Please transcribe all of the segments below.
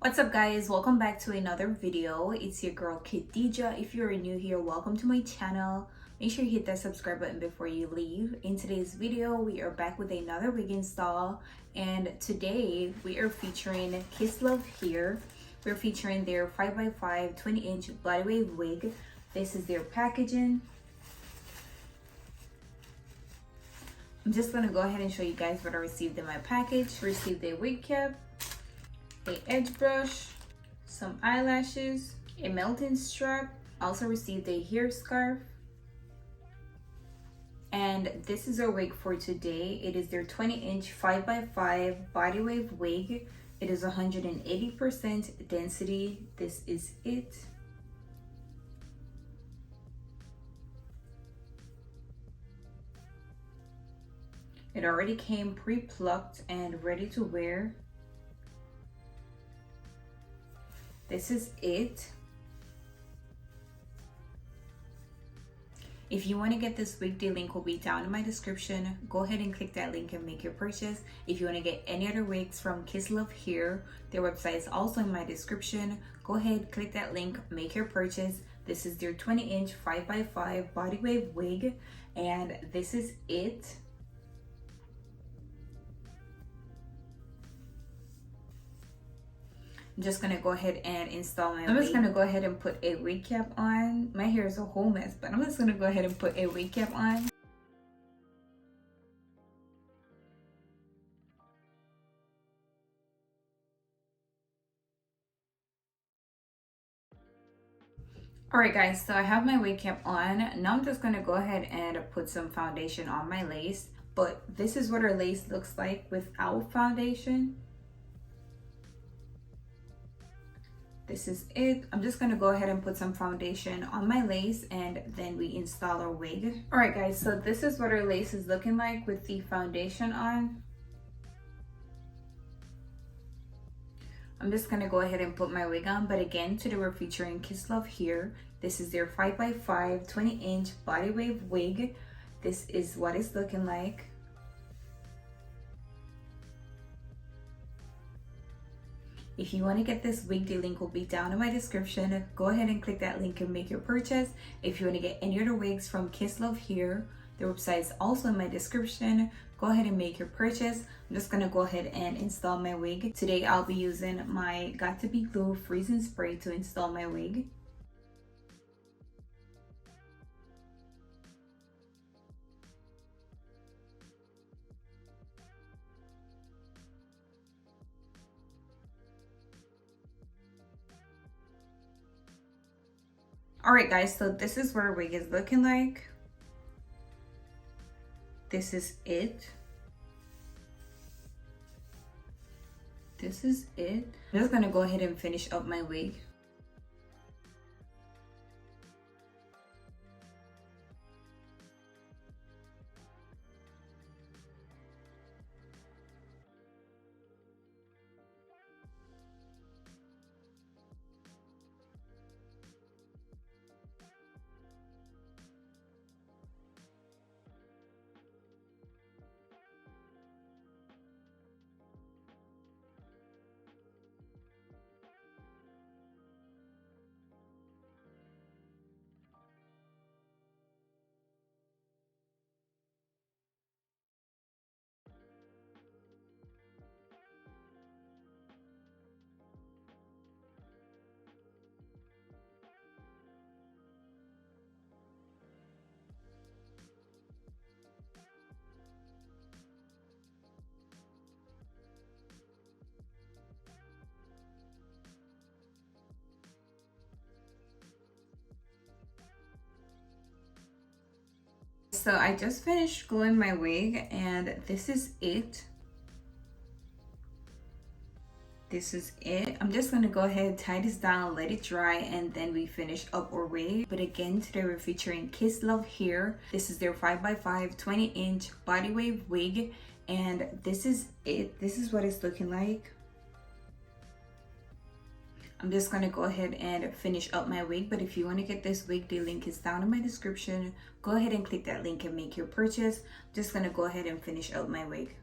What's up guys, welcome back to another video. It's your girl Khadija. If you're new here, welcome to my channel. Make sure you hit that subscribe button before you leave. In today's video we are back with another wig install, and today we are featuring Kisslove Hair. We're featuring their 5x5 20-inch Bodywave wig. This is their packaging. I'm just gonna go ahead and show you guys what I received in my package. Received a wig cap, a edge brush, some eyelashes, a melting strap. Also received a hair scarf. And this is our wig for today. It is their 20-inch 5x5 Bodywave wig. It is 180% density. This is it. It already came pre-plucked and ready to wear. This is it. If you want to get this wig, the link will be down in my description. Go ahead and click that link and make your purchase. If you want to get any other wigs from Kisslove Hair, their website is also in my description. Go ahead, click that link, make your purchase. This is their 20-inch 5x5 Bodywave wig, and this is it. I'm just gonna go ahead and install my wig. I'm just gonna go ahead and put a wig cap on. My hair is a whole mess, but I'm just gonna go ahead and put a wig cap on. Alright guys, so I have my wig cap on. Now I'm just gonna go ahead and put some foundation on my lace. But this is what our lace looks like without foundation. This is it. I'm just gonna go ahead and put some foundation on my lace and then we install our wig. All right guys, so this is what our lace is looking like with the foundation on. I'm just gonna go ahead and put my wig on, but again, today we're featuring Kisslove Hair. This is their 5x5 20-inch Bodywave wig. This is what it's looking like. If you want to get this wig, the link will be down in my description. Go ahead and click that link and make your purchase. If you want to get any other wigs from Kisslove Hair, their website is also in my description. Go ahead and make your purchase. I'm just going to go ahead and install my wig. Today I'll be using my Got to Be Glue freezing spray to install my wig. Alright guys, so this is what our wig is looking like. This is it. This is it. I'm just gonna go ahead and finish up my wig. So I just finished gluing my wig and this is it. This is it. I'm just gonna go ahead, tie this down, let it dry, and then we finish up our wig. But again, today we're featuring Kisslove Hair. This is their 5x5 20-inch Bodywave wig, and this is it. This is what it's looking like. I'm just gonna go ahead and finish up my wig, but if you want to get this wig, the link is down in my description. Go ahead and click that link and make your purchase. I'm just gonna go ahead and finish up my wig.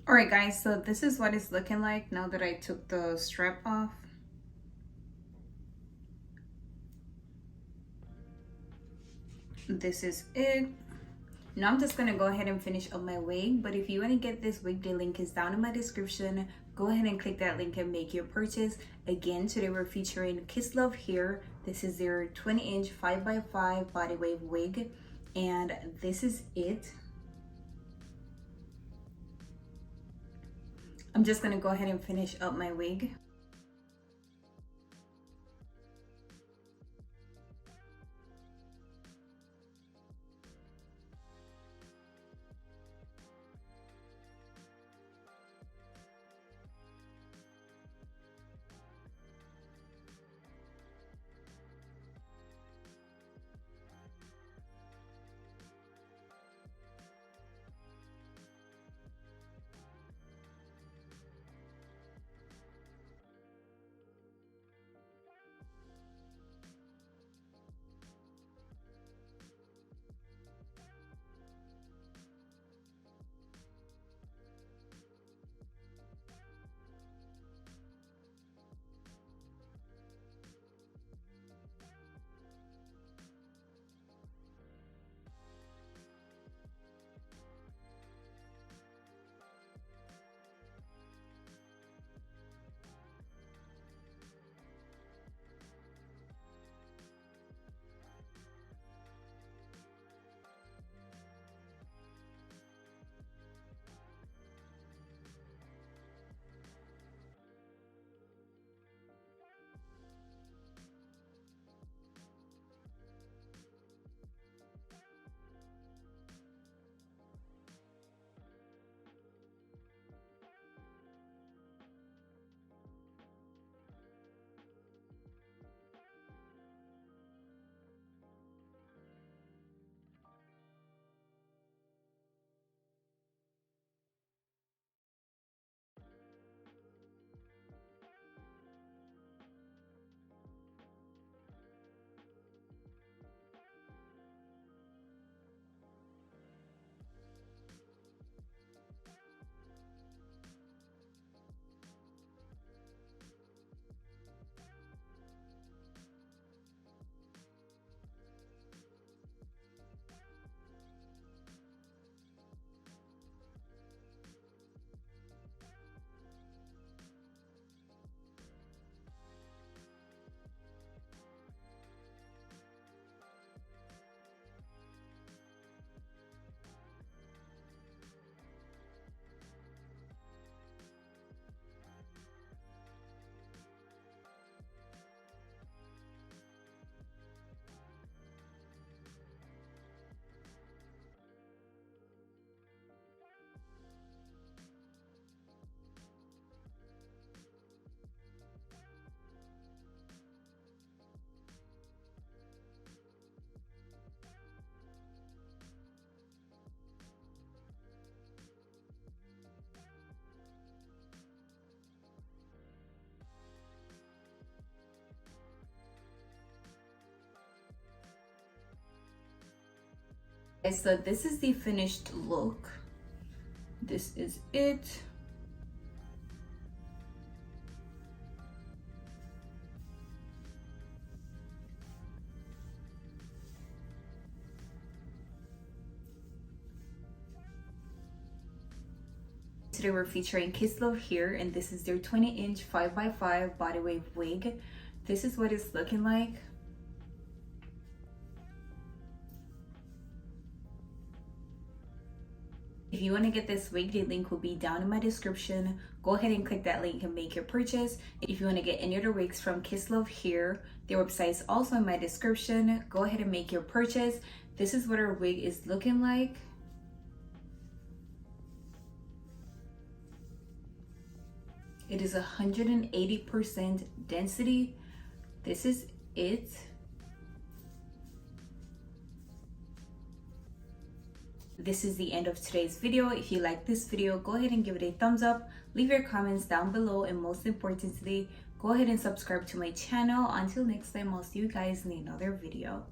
Alright guys, so this is what it's looking like now that I took the strap off. This is it. Now I'm just gonna go ahead and finish up my wig, but if you want to get this wig, the link is down in my description. Go ahead and click that link and make your purchase. Again, today we're featuring Kisslove Hair. This is their 20-inch 5x5 Bodywave wig, and this is it. I'm just gonna go ahead and finish up my wig. Okay, so this is the finished look. This is it. Today we're featuring Kisslove Hair, and this is their 20-inch 5x5 Bodywave wig. This is what it's looking like. If you want to get this wig, the link will be down in my description. Go ahead and click that link and make your purchase. If you want to get any other wigs from Kisslove Hair, their website is also in my description. Go ahead and make your purchase. This is what our wig is looking like. It is 180% density. This is it. This is the end of today's video. If you like this video, go ahead and give it a thumbs up. Leave your comments down below, and most importantly, go ahead and subscribe to my channel. Until next time, I'll see you guys in another video.